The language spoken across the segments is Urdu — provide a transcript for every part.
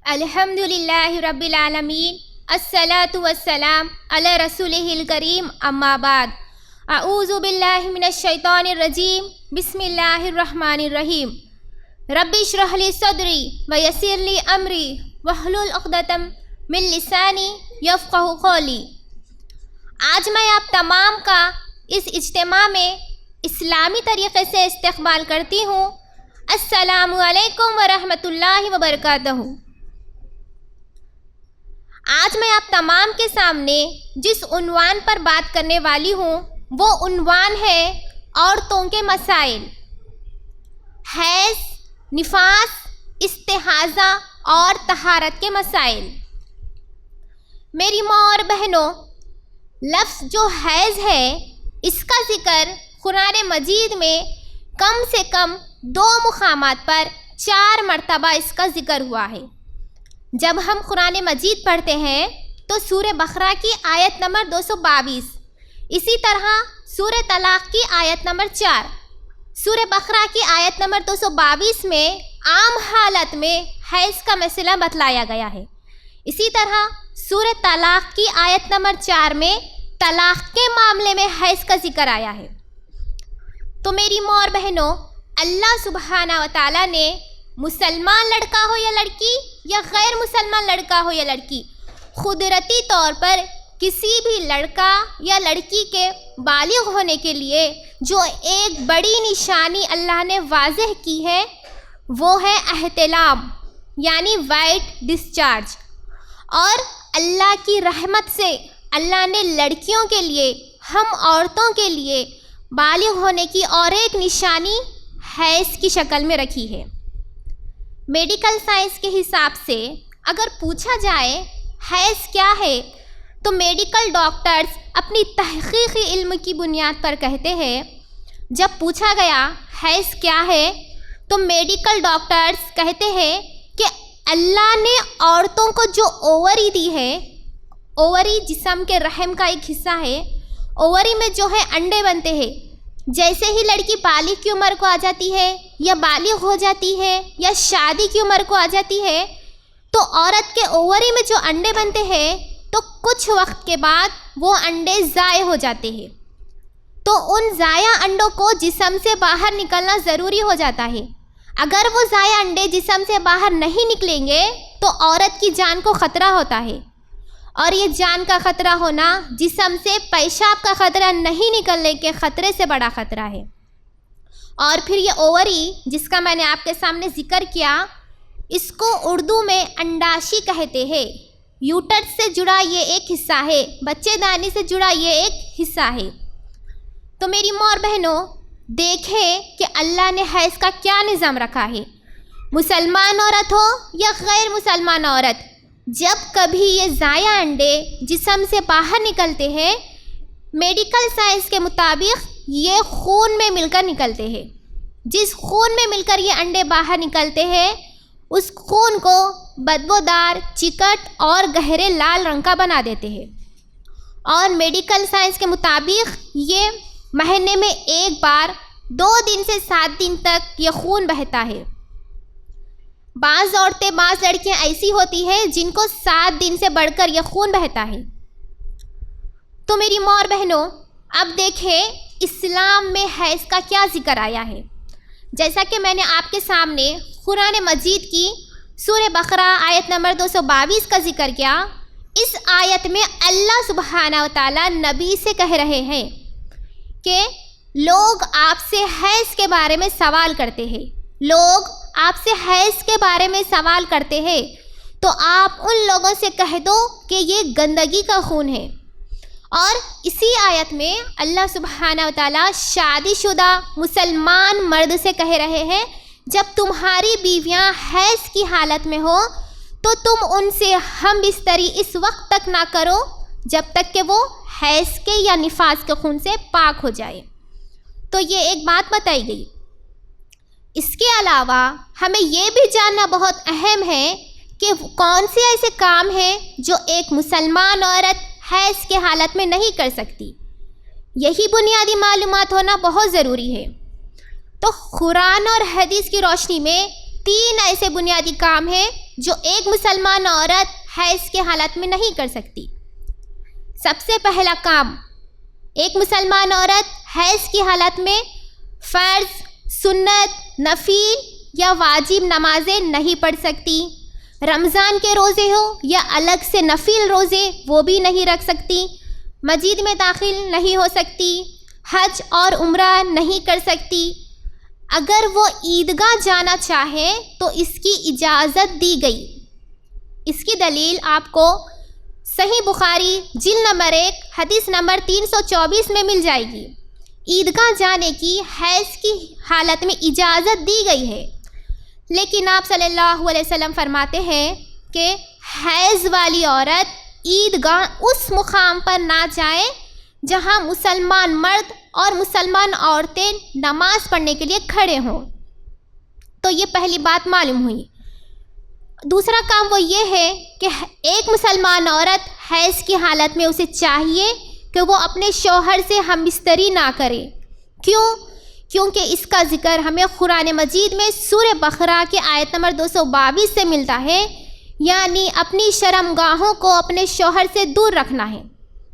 الحمدللہ رب العالمین، الصلاۃ والسلام علی رسولہ الکریم، اما بعد، اعوذ باللہ من الشیطان الرجیم، بسم اللہ الرحمن الرحیم۔ رب اشرح لی صدری ویسر لی امری واحلل عقدۃ من لسانی یفقہوا قولی۔ آج میں آپ تمام کا اس اجتماع میں اسلامی طریقے سے استقبال کرتی ہوں۔ السلام علیکم ورحمۃ اللہ وبرکاتہ۔ آج میں آپ تمام کے سامنے جس عنوان پر بات کرنے والی ہوں وہ عنوان ہے عورتوں کے مسائل، حیض، نفاس، استحاضہ اور طہارت کے مسائل۔ میری ماں اور بہنوں، لفظ جو حیض ہے اس کا ذکر قرآن مجید میں کم سے کم 2 مقامات پر 4 مرتبہ اس کا ذکر ہوا ہے۔ جب ہم قرآن مجید پڑھتے ہیں تو سورہ بقرہ کی آیت نمبر 222، اسی طرح سورہ طلاق کی آیت نمبر 4، سورہ بقرہ کی آیت نمبر 222 میں عام حالت میں حیض کا مسئلہ بتلایا گیا ہے۔ اسی طرح سورہ طلاق کی آیت نمبر 4 میں طلاق کے معاملے میں حیض کا ذکر آیا ہے۔ تو میری ماں اور بہنوں، اللہ سبحانہ و تعالیٰ نے مسلمان لڑکا ہو یا لڑکی یا غیر مسلمان لڑکا ہو یا لڑکی، قدرتی طور پر کسی بھی لڑکا یا لڑکی کے بالغ ہونے کے لیے جو ایک بڑی نشانی اللہ نے واضح کی ہے وہ ہے احتلام، یعنی وائٹ ڈسچارج۔ اور اللہ کی رحمت سے اللہ نے لڑکیوں کے لیے، ہم عورتوں کے لیے بالغ ہونے کی اور ایک نشانی حیض کی شکل میں رکھی ہے۔ میڈیکل سائنس کے حساب سے اگر پوچھا جائے حیض کیا ہے تو میڈیکل ڈاکٹرز اپنی تحقیقی علم کی بنیاد پر کہتے ہیں، جب پوچھا گیا حیض کیا ہے تو میڈیکل ڈاکٹرز کہتے ہیں کہ اللہ نے عورتوں کو جو اووری دی ہے، اووری جسم کے رحم کا ایک حصہ ہے، اووری میں جو ہے انڈے بنتے ہیں۔ جیسے ہی لڑکی بالغ کی عمر کو آ جاتی ہے یا بالغ ہو جاتی ہے یا شادی کی عمر کو آ جاتی ہے تو عورت کے اووری میں جو انڈے بنتے ہیں تو کچھ وقت کے بعد وہ انڈے ضائع ہو جاتے ہیں، تو ان ضائع انڈوں کو جسم سے باہر نکلنا ضروری ہو جاتا ہے۔ اگر وہ ضائع انڈے جسم سے باہر نہیں نکلیں گے تو عورت کی جان کو خطرہ ہوتا ہے، اور یہ جان کا خطرہ ہونا جسم سے پیشاب کا خطرہ نہیں نکلنے کے خطرے سے بڑا خطرہ ہے۔ اور پھر یہ اووری جس کا میں نے آپ کے سامنے ذکر کیا، اس کو اردو میں انڈاشی کہتے ہیں۔ یوٹرس سے جڑا یہ ایک حصہ ہے، بچے دانی سے جڑا یہ ایک حصہ ہے۔ تو میری ماں اور بہنوں، دیکھیں کہ اللہ نے حیض کا کیا نظام رکھا ہے۔ مسلمان عورت ہو یا غیر مسلمان عورت، جب کبھی یہ ضائع انڈے جسم سے باہر نکلتے ہیں، میڈیکل سائنس کے مطابق یہ خون میں مل کر نکلتے ہیں۔ جس خون میں مل کر یہ انڈے باہر نکلتے ہیں اس خون کو بدبودار، چکٹ اور گہرے لال رنگ کا بنا دیتے ہیں، اور میڈیکل سائنس کے مطابق یہ مہینے میں ایک بار 2 دن سے 7 دن تک یہ خون بہتا ہے۔ بعض عورتیں، بعض لڑکیاں ایسی ہوتی ہیں جن کو 7 دن سے بڑھ کر یہ خون بہتا ہے۔ تو میری ماں اور بہنوں، اب دیکھیں اسلام میں حیض کا کیا ذکر آیا ہے۔ جیسا کہ میں نے آپ کے سامنے قرآن مجید کی سورہ بقرہ آیت نمبر 222 کا ذکر کیا، اس آیت میں اللہ سبحانہ و تعالیٰ نبی سے کہہ رہے ہیں کہ لوگ آپ سے حیض کے بارے میں سوال کرتے ہیں، لوگ آپ سے حیض کے بارے میں سوال کرتے ہیں تو آپ ان لوگوں سے کہہ دو کہ یہ گندگی کا خون ہے۔ اور اسی آیت میں اللہ سبحانہ و تعالیٰ شادی شدہ مسلمان مرد سے کہہ رہے ہیں، جب تمہاری بیویاں حیض کی حالت میں ہو تو تم ان سے ہم بستری اس وقت تک نہ کرو جب تک کہ وہ حیض کے یا نفاس کے خون سے پاک ہو جائے۔ تو یہ ایک بات بتائی گئی۔ اس کے علاوہ ہمیں یہ بھی جاننا بہت اہم ہے کہ کون سے ایسے کام ہیں جو ایک مسلمان عورت حیض کے حالت میں نہیں کر سکتی۔ یہی بنیادی معلومات ہونا بہت ضروری ہے۔ تو قرآن اور حدیث کی روشنی میں 3 ایسے بنیادی کام ہیں جو ایک مسلمان عورت حیض کے حالت میں نہیں کر سکتی۔ سب سے پہلا کام، ایک مسلمان عورت حیض کی حالت میں فرض، سنت، نفل یا واجب نمازیں نہیں پڑھ سکتی۔ رمضان کے روزے ہو یا الگ سے نفل روزے وہ بھی نہیں رکھ سکتی، مسجد میں داخل نہیں ہو سکتی، حج اور عمرہ نہیں کر سکتی۔ اگر وہ عیدگاہ جانا چاہے تو اس کی اجازت دی گئی۔ اس کی دلیل آپ کو صحیح بخاری جلد نمبر 1 حدیث نمبر 324 میں مل جائے گی۔ عیدگاہ جانے کی حیض کی حالت میں اجازت دی گئی ہے، لیکن آپ صلی اللہ علیہ وسلم فرماتے ہیں کہ حیض والی عورت عیدگاہ اس مقام پر نہ جائے جہاں مسلمان مرد اور مسلمان عورتیں نماز پڑھنے کے لیے کھڑے ہوں۔ تو یہ پہلی بات معلوم ہوئی۔ دوسرا کام وہ یہ ہے کہ ایک مسلمان عورت حیض کی حالت میں اسے چاہیے کہ وہ اپنے شوہر سے ہم بستری نہ کرے۔ کیونکہ اس کا ذکر ہمیں قرآن مجید میں سورہ بقرہ کے آیت نمبر 222 سے ملتا ہے، یعنی اپنی شرمگاہوں کو اپنے شوہر سے دور رکھنا ہے۔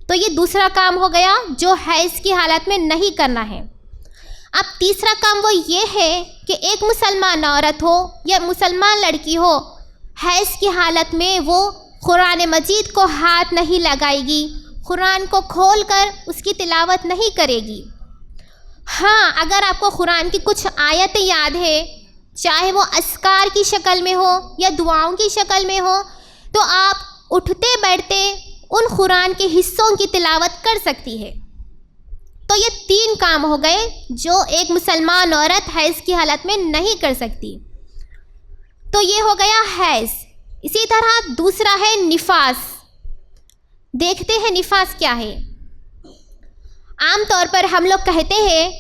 تو یہ دوسرا کام ہو گیا جو حیض کی حالت میں نہیں کرنا ہے۔ اب تیسرا کام وہ یہ ہے کہ ایک مسلمان عورت ہو یا مسلمان لڑکی ہو، حیض کی حالت میں وہ قرآن مجید کو ہاتھ نہیں لگائے گی، قرآن کو کھول کر اس کی تلاوت نہیں کرے گی۔ ہاں، اگر آپ کو قرآن کی کچھ آیتیں یاد ہے، چاہے وہ اذکار کی شکل میں ہو یا دعاؤں کی شکل میں ہو، تو آپ اٹھتے بیٹھتے ان قرآن کے حصوں کی تلاوت کر سکتی ہے۔ تو یہ 3 کام ہو گئے جو ایک مسلمان عورت حیض کی حالت میں نہیں کر سکتی۔ تو یہ ہو گیا حیض۔ اسی طرح دوسرا ہے نفاس۔ دیکھتے ہیں نفاس کیا ہے۔ عام طور پر ہم لوگ کہتے ہیں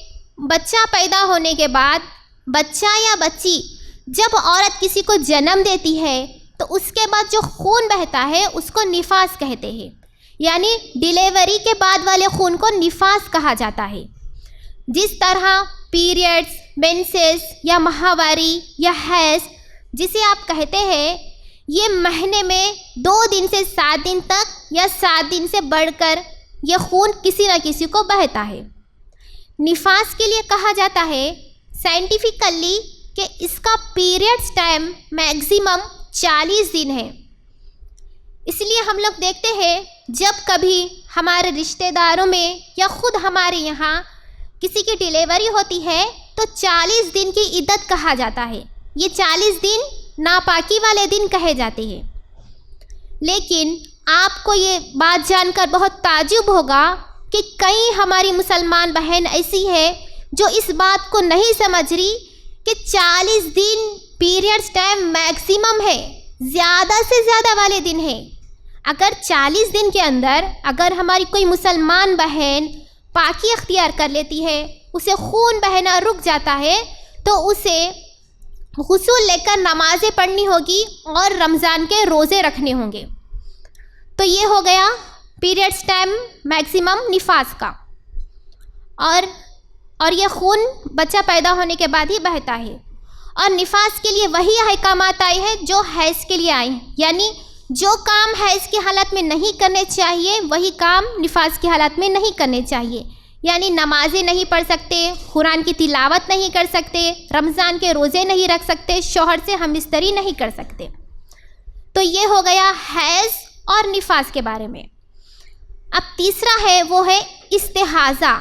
بچہ پیدا ہونے کے بعد بچہ یا بچی جب عورت کسی کو جنم دیتی ہے تو اس کے بعد جو خون بہتا ہے اس کو نفاس کہتے ہیں، یعنی ڈیلیوری کے بعد والے خون کو نفاس کہا جاتا ہے۔ جس طرح پیریڈز، مینسز یا ماہواری یا حیض جسے آپ کہتے ہیں، یہ مہینے میں 2 دن سے 7 دن تک یا 7 دن سے بڑھ کر یہ خون کسی نہ کسی کو بہتا ہے۔ نفاس کے لیے کہا جاتا ہے سائنٹیفکلی کہ اس کا پیریڈز ٹائم میکسیمم 40 دن ہے۔ اس لیے ہم لوگ دیکھتے ہیں جب کبھی ہمارے رشتہ داروں میں یا خود ہمارے یہاں کسی کی ڈیلیوری ہوتی ہے تو 40 دن کی عدت کہا جاتا ہے۔ یہ 40 دن ناپاکی والے دن کہے جاتے ہیں۔ لیکن آپ کو یہ بات جان کر بہت تعجب ہوگا کہ کئی ہماری مسلمان بہن ایسی ہے جو اس بات کو نہیں سمجھ رہی کہ 40 دن پیریڈز ٹائم میکسیمم ہے، زیادہ سے زیادہ والے دن ہے۔ اگر 40 دن کے اندر اگر ہماری کوئی مسلمان بہن پاکی اختیار کر لیتی ہے، اسے خون بہنا رک جاتا ہے، تو اسے غسل لے کر نمازیں پڑھنی ہوگی اور رمضان کے روزے رکھنے ہوں گے۔ تو یہ ہو گیا پیریڈز ٹائم میکسیمم نفاس کا، اور یہ خون بچہ پیدا ہونے کے بعد ہی بہتا ہے۔ اور نفاس کے لیے وہی احکامات آئے ہیں جو حیض کے لیے آئے ہیں، یعنی جو کام حیض کی حالت میں نہیں کرنے چاہیے وہی کام نفاس کی حالت میں نہیں کرنے چاہیے، یعنی نمازیں نہیں پڑھ سکتے، قرآن کی تلاوت نہیں کر سکتے، رمضان کے روزے نہیں رکھ سکتے، شوہر سے ہم بستری نہیں کر سکتے۔ تو یہ ہو گیا حیض اور نفاس کے بارے میں۔ اب تیسرا ہے وہ ہے استحاضہ۔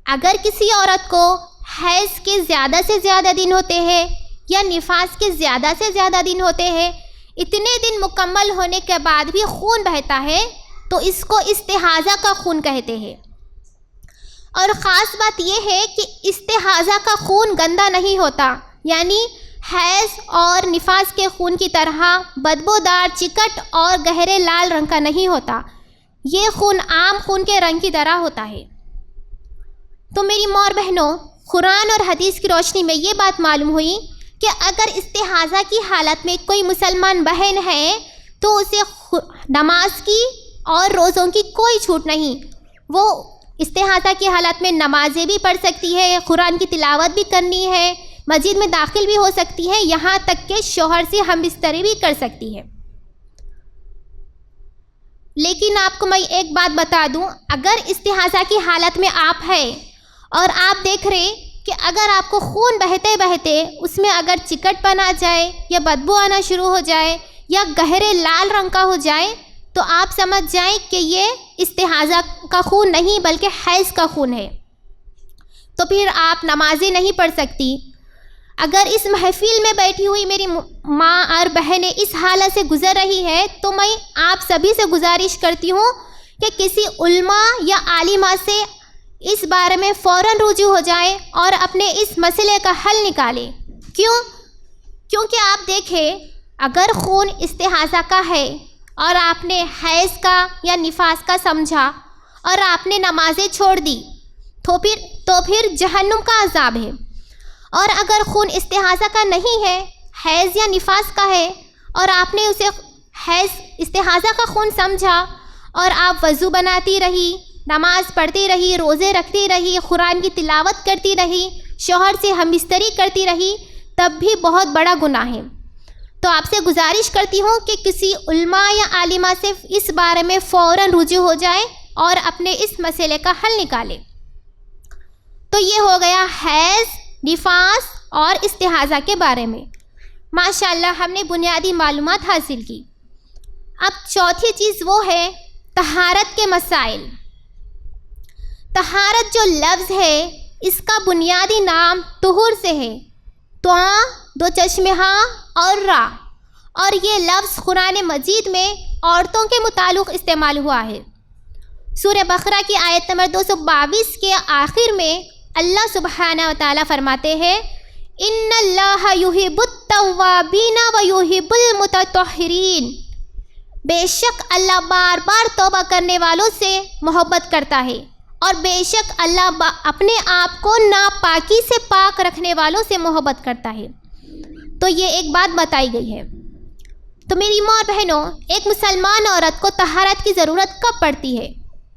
اگر کسی عورت کو حیض کے زیادہ سے زیادہ دن ہوتے ہیں یا نفاس کے زیادہ سے زیادہ دن ہوتے ہیں، اتنے دن مکمل ہونے کے بعد بھی خون بہتا ہے تو اس کو استحاضہ کا خون کہتے ہیں۔ اور خاص بات یہ ہے کہ استحاضہ کا خون گندا نہیں ہوتا، یعنی حیض اور نفاس کے خون کی طرح بدبودار، چکٹ اور گہرے لال رنگ کا نہیں ہوتا۔ یہ خون عام خون کے رنگ کی طرح ہوتا ہے۔ تو میری ماں اور بہنوں، قرآن اور حدیث کی روشنی میں یہ بات معلوم ہوئی کہ اگر استحاضہ کی حالت میں کوئی مسلمان بہن ہے تو اسے نماز کی اور روزوں کی کوئی چھوٹ نہیں۔ وہ استحاضہ کی حالت میں نمازیں بھی پڑھ سکتی ہے، قرآن کی تلاوت بھی کرنی ہے، مسجد میں داخل بھی ہو سکتی ہے، یہاں تک کہ شوہر سے ہم بستری بھی کر سکتی ہے۔ لیکن آپ کو میں ایک بات بتا دوں، اگر استحاضہ کی حالت میں آپ ہیں اور آپ دیکھ رہے کہ اگر آپ کو خون بہتے بہتے اس میں اگر چکٹ پن آ جائے یا بدبو آنا شروع ہو جائے یا گہرے لال رنگ کا ہو جائے تو آپ سمجھ جائیں کہ یہ استحاضہ کا خون نہیں بلکہ حیض کا خون ہے، تو پھر آپ نمازیں نہیں پڑھ سکتی۔ اگر اس محفل میں بیٹھی ہوئی میری ماں اور بہنیں اس حالت سے گزر رہی ہے تو میں آپ سبھی سے گزارش کرتی ہوں کہ کسی علماء یا عالمہ سے اس بارے میں فوراً رجوع ہو جائے اور اپنے اس مسئلے کا حل نکالیں۔ کیونکہ آپ دیکھیں، اگر خون استحاضہ کا ہے اور آپ نے حیض کا یا نفاس کا سمجھا اور آپ نے نمازیں چھوڑ دی تو پھر جہنم کا عذاب ہے، اور اگر خون استحاضہ کا نہیں ہے، حیض یا نفاس کا ہے اور آپ نے اسے حیض استحاضہ کا خون سمجھا اور آپ وضو بناتی رہی، نماز پڑھتی رہی، روزے رکھتی رہی، قرآن کی تلاوت کرتی رہی، شوہر سے ہم بستری کرتی رہی، تب بھی بہت بڑا گناہ ہے۔ تو آپ سے گزارش کرتی ہوں کہ کسی علماء یا عالمہ سے اس بارے میں فوراً رجوع ہو جائے اور اپنے اس مسئلے کا حل نکالے۔ تو یہ ہو گیا حیض، نفاس اور استحاضہ کے بارے میں۔ ماشاءاللہ ہم نے بنیادی معلومات حاصل کی۔ اب چوتھی چیز وہ ہے طہارت کے مسائل۔ طہارت جو لفظ ہے اس کا بنیادی نام طہور سے ہے، طعا، دو چشمے ہاں اور را، اور یہ لفظ قرآن مجید میں عورتوں کے متعلق استعمال ہوا ہے۔ سورہ بقرہ کی آیت نمبر 222 کے آخر میں اللہ سبحانہ و تعالیٰ فرماتے ہیں ان اللہ یحب التوابین و یحب المتطہرین، بے شک اللہ بار بار توبہ کرنے والوں سے محبت کرتا ہے اور بے شک اللہ اپنے آپ کو ناپاکی سے پاک رکھنے والوں سے محبت کرتا ہے۔ تو یہ ایک بات بتائی گئی ہے۔ تو میری ماں اور بہنوں، ایک مسلمان عورت کو طہارت کی ضرورت کب پڑتی ہے؟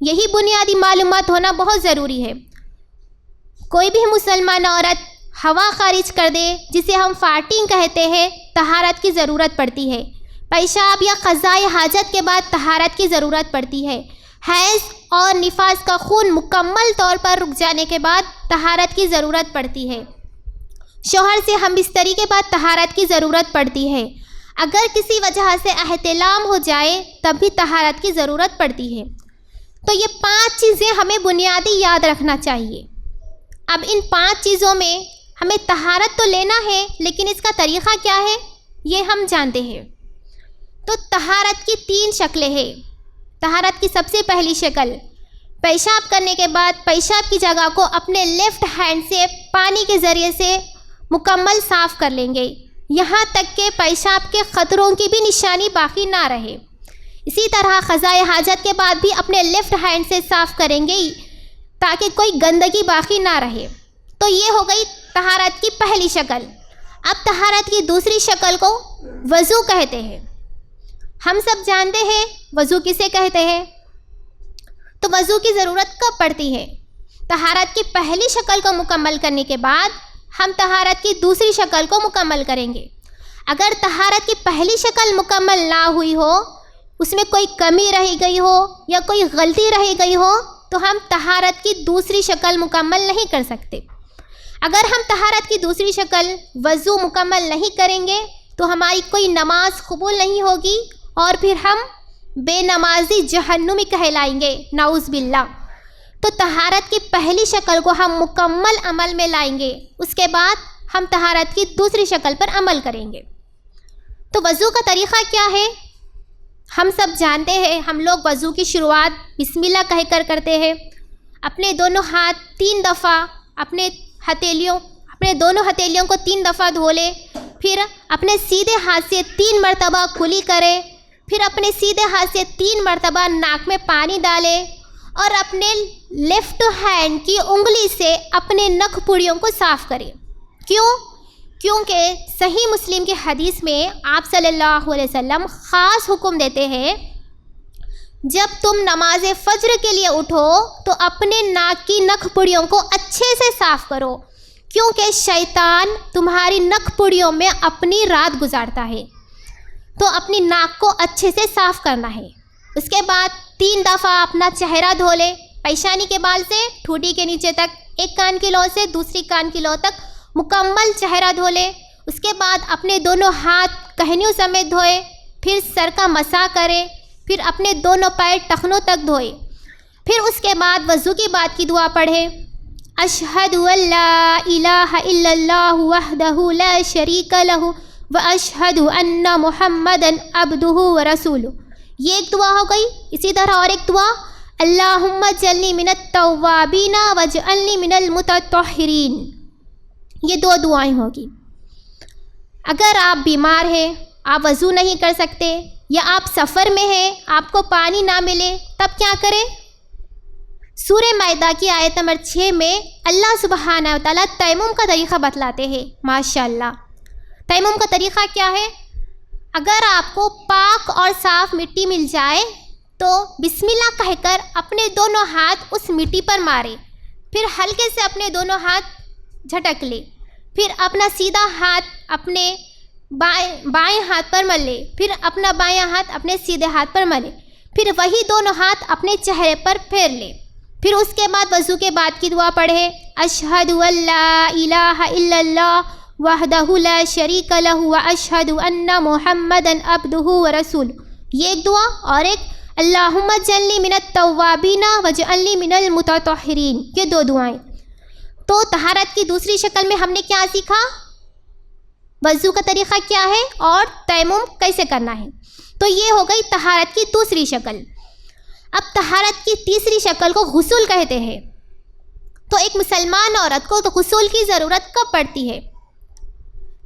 یہی بنیادی معلومات ہونا بہت ضروری ہے۔ کوئی بھی مسلمان عورت ہوا خارج کر دے، جسے ہم فارٹنگ کہتے ہیں، طہارت کی ضرورت پڑتی ہے۔ پیشاب یا قضائے حاجت کے بعد طہارت کی ضرورت پڑتی ہے۔ حیض اور نفاس کا خون مکمل طور پر رک جانے کے بعد طہارت کی ضرورت پڑتی ہے۔ شوہر سے ہم بستری کے بعد طہارت کی ضرورت پڑتی ہے۔ اگر کسی وجہ سے احتلام ہو جائے تب بھی طہارت کی ضرورت پڑتی ہے۔ تو یہ 5 چیزیں ہمیں بنیادی یاد رکھنا چاہیے۔ اب ان 5 چیزوں میں ہمیں طہارت تو لینا ہے، لیکن اس کا طریقہ کیا ہے یہ ہم جانتے ہیں۔ تو طہارت کی 3 شکلیں ہیں۔ طہارت کی سب سے پہلی شکل، پیشاب کرنے کے بعد پیشاب کی جگہ کو اپنے لیفٹ ہینڈ سے پانی کے ذریعے سے مکمل صاف کر لیں گے، یہاں تک کہ پیشاب کے قطروں کی بھی نشانی باقی نہ رہے۔ اسی طرح قضائے حاجت کے بعد بھی اپنے لیفٹ ہینڈ سے صاف کریں گے تاکہ کوئی گندگی باقی نہ رہے۔ تو یہ ہو گئی طہارت کی پہلی شکل۔ اب طہارت کی دوسری شکل کو وضو کہتے ہیں۔ ہم سب جانتے ہیں وضو کسے کہتے ہیں۔ تو وضو کی ضرورت کب پڑتی ہے؟ طہارت کی پہلی شکل کو مکمل کرنے کے بعد ہم طہارت کی دوسری شکل کو مکمل کریں گے۔ اگر طہارت کی پہلی شکل مکمل نہ ہوئی ہو، اس میں کوئی کمی رہ گئی ہو یا کوئی غلطی رہ گئی ہو تو ہم طہارت کی دوسری شکل مکمل نہیں کر سکتے۔ اگر ہم طہارت کی دوسری شکل وضو مکمل نہیں کریں گے تو ہماری کوئی نماز قبول نہیں ہوگی اور پھر ہم بے نمازی جہنمی کہلائیں گے، نعوذ باللہ۔ تو طہارت کی پہلی شکل کو ہم مکمل عمل میں لائیں گے، اس کے بعد ہم طہارت کی دوسری شکل پر عمل کریں گے۔ تو وضو کا طریقہ کیا ہے؟ ہم سب جانتے ہیں، ہم لوگ وضو کی شروعات بسم اللہ کہہ کر کرتے ہیں۔ اپنے دونوں ہاتھ 3 دفعہ اپنے دونوں ہتھیلیوں کو 3 دفعہ دھو لے، پھر اپنے سیدھے ہاتھ سے 3 مرتبہ کلی کرے، پھر اپنے سیدھے ہاتھ سے 3 مرتبہ ناک میں پانی ڈالے اور اپنے لیفٹ ہینڈ کی انگلی سے اپنے نک پوڑیوں کو صاف کرے۔ کیونکہ صحیح مسلم کی حدیث میں آپ صلی اللہ علیہ وسلم خاص حکم دیتے ہیں، جب تم نماز فجر کے لیے اٹھو تو اپنے ناک کی نک پوڑیوں کو اچھے سے صاف کرو، کیونکہ شیطان تمہاری نک پڑیوں میں اپنی رات گزارتا ہے۔ تو اپنی ناک کو اچھے سے صاف کرنا ہے۔ اس کے بعد 3 دفعہ اپنا چہرہ دھو لے، پیشانی کے بال سے ٹھوٹی کے نیچے تک، ایک کان کی لو سے دوسری کان کی لو تک مکمل چہرہ دھو لے۔ اس کے بعد اپنے دونوں ہاتھ کہنیوں سمیت دھوئے، پھر سر کا مسح کرے، پھر اپنے دونوں پیر ٹخنوں تک دھوئے۔ پھر اس کے بعد وضو کی بعد کی دعا پڑھے، اشہد ان لا الہ الا اللہ وحدہ لا شریک لہ واشہد ان محمدا عبدہ ورسولہ۔ یہ ایک دعا ہو گئی۔ اسی طرح اور ایک دعا، اللہم اجعلنی من التوابین واجعلنی من المتطہرین۔ یہ 2 دعائیں ہوگی۔ اگر آپ بیمار ہیں، آپ وضو نہیں کر سکتے، یا آپ سفر میں ہیں، آپ کو پانی نہ ملے، تب کیا کریں؟ سورہ مائدہ کی آیت نمبر 6 میں اللہ سبحانہ وتعالیٰ تیمم کا طریقہ بتلاتے ہیں۔ ماشاءاللہ، تیمم کا طریقہ کیا ہے؟ اگر آپ کو پاک اور صاف مٹی مل جائے تو بسم اللہ کہہ کر اپنے دونوں ہاتھ اس مٹی پر مارے، پھر ہلکے سے اپنے دونوں ہاتھ جھٹک لے، پھر اپنا سیدھا ہاتھ اپنے بائیں ہاتھ پر مل لے، پھر اپنا بایاں ہاتھ اپنے سیدھے ہاتھ پر ملے، پھر وہی دونوں ہاتھ اپنے چہرے پر پھیر لے۔ پھر اس کے بعد وضو کے بعد کی دعا پڑھے، اشہد ان لا الہ الا اللہ وحدہ لا شریک لہ واشہد ان محمدا عبدہ ورسولہ۔ یہ ایک دعا، اور ایک اللہم اجعلنی من التوابین واجعلنی من المتطہرین۔ یہ 2 دعائیں۔ تو طہارت کی دوسری شکل میں ہم نے کیا سیکھا؟ وضو کا طریقہ کیا ہے اور تیمم کیسے کرنا ہے۔ تو یہ ہو گئی طہارت کی دوسری شکل۔ اب طہارت کی تیسری شکل کو غسل کہتے ہیں۔ تو ایک مسلمان عورت کو تو غسل کی ضرورت کب پڑتی ہے؟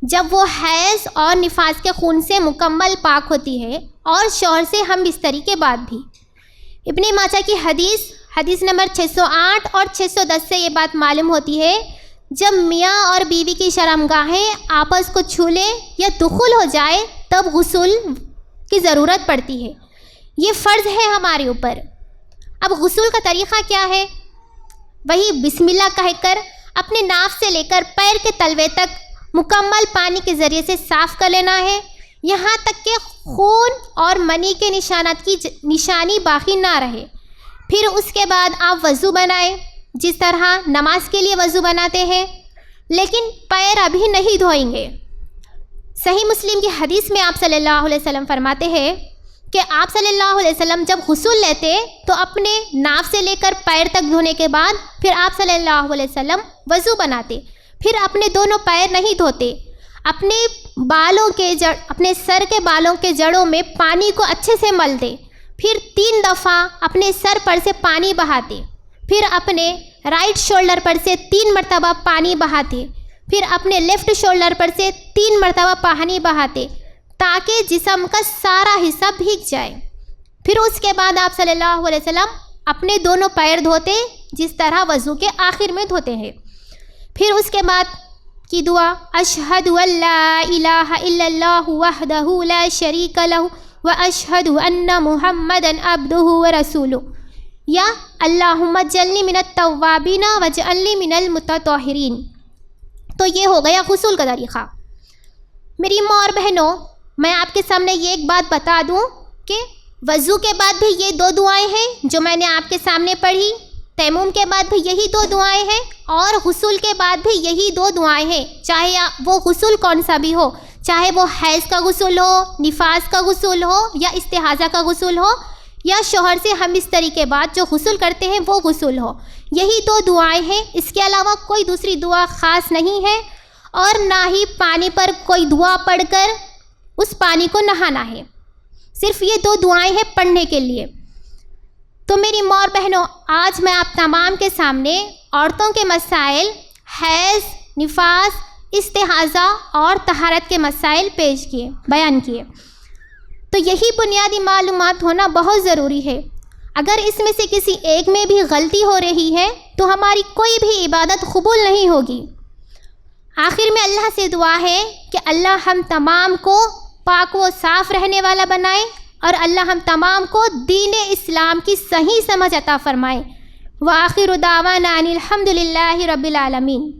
جب وہ حیض اور نفاس کے خون سے مکمل پاک ہوتی ہے، اور شوہر سے ہم بستری کے بعد بھی۔ ابن ماجہ کی حدیث نمبر 608 اور 610 سے یہ بات معلوم ہوتی ہے، جب میاں اور بیوی کی شرمگاہیں آپس کو چھو لیں یا دخول ہو جائے تب غسل کی ضرورت پڑتی ہے۔ یہ فرض ہے ہمارے اوپر۔ اب غسل کا طریقہ کیا ہے؟ وہی بسم اللہ کہہ کر اپنے ناف سے لے کر پیر کے تلوے تک مکمل پانی کے ذریعے سے صاف کر لینا ہے، یہاں تک کہ خون اور منی کے نشانات کی نشانی باقی نہ رہے۔ پھر اس کے بعد آپ وضو بنائیں، جس طرح نماز کے لیے وضو بناتے ہیں، لیکن پیر ابھی نہیں دھوئیں گے۔ صحیح مسلم کی حدیث میں آپ صلی اللہ علیہ وسلم فرماتے ہیں کہ آپ صلی اللہ علیہ وسلم جب غسل لیتے تو اپنے ناف سے لے کر پیر تک دھونے کے بعد پھر آپ صلی اللہ علیہ وسلم وضو بناتے، پھر اپنے دونوں پیر نہیں دھوتے، اپنے سر کے بالوں کے جڑوں میں پانی کو اچھے سے ملتے، پھر 3 دفعہ اپنے سر پر سے پانی بہاتے، پھر اپنے رائٹ شولڈر پر سے 3 مرتبہ پانی بہاتے، پھر اپنے لیفٹ شولڈر پر سے 3 مرتبہ پانی بہاتے، تاکہ جسم کا سارا حصہ بھیگ جائے۔ پھر اس کے بعد آپ صلی اللہ علیہ وسلم اپنے دونوں پیر دھوتے، جس طرح وضو کے آخر میں دھوتے ہیں۔ پھر اس کے بعد کی دعا، اشہد ان لا الہ الا اللہ وحدہ لا شریک لہ واشہد ان محمدا عبدہ ورسولہ، یا اللہم اجعلنی من التوابین واجعلنی من المتطہرین۔ تو یہ ہو گیا غسل کا طریقہ۔ میری ماں اور بہنوں، میں آپ کے سامنے یہ ایک بات بتا دوں کہ وضو کے بعد بھی یہ 2 دعائیں ہیں جو میں نے آپ کے سامنے پڑھی، تیمم کے بعد بھی یہی 2 دعائیں ہیں، اور غسل کے بعد بھی یہی 2 دعائیں ہیں، چاہے وہ غسل کون سا بھی ہو، چاہے وہ حیض کا غسل ہو، نفاس کا غسل ہو، یا استحاضہ کا غسل ہو، یا شوہر سے ہم بستری کے بعد جو غسل کرتے ہیں وہ غسل ہو۔ یہی 2 دعائیں ہیں، اس کے علاوہ کوئی دوسری دعا خاص نہیں ہے، اور نہ ہی پانی پر کوئی دعا پڑھ کر اس پانی کو نہانا ہے۔ صرف یہ 2 دعائیں ہیں پڑھنے کے لیے۔ تو میری ماں اور بہنوں، آج میں آپ تمام کے سامنے عورتوں کے مسائل، حیض، نفاس، استحاضہ اور طہارت کے مسائل بیان کیے۔ تو یہی بنیادی معلومات ہونا بہت ضروری ہے۔ اگر اس میں سے کسی ایک میں بھی غلطی ہو رہی ہے تو ہماری کوئی بھی عبادت قبول نہیں ہوگی۔ آخر میں اللہ سے دعا ہے کہ اللہ ہم تمام کو پاک و صاف رہنے والا بنائے، اور اللہ ہم تمام کو دین اسلام کی صحیح سمجھ عطا فرمائے۔ وآخر دعوانا ان الحمد للہ رب العالمین۔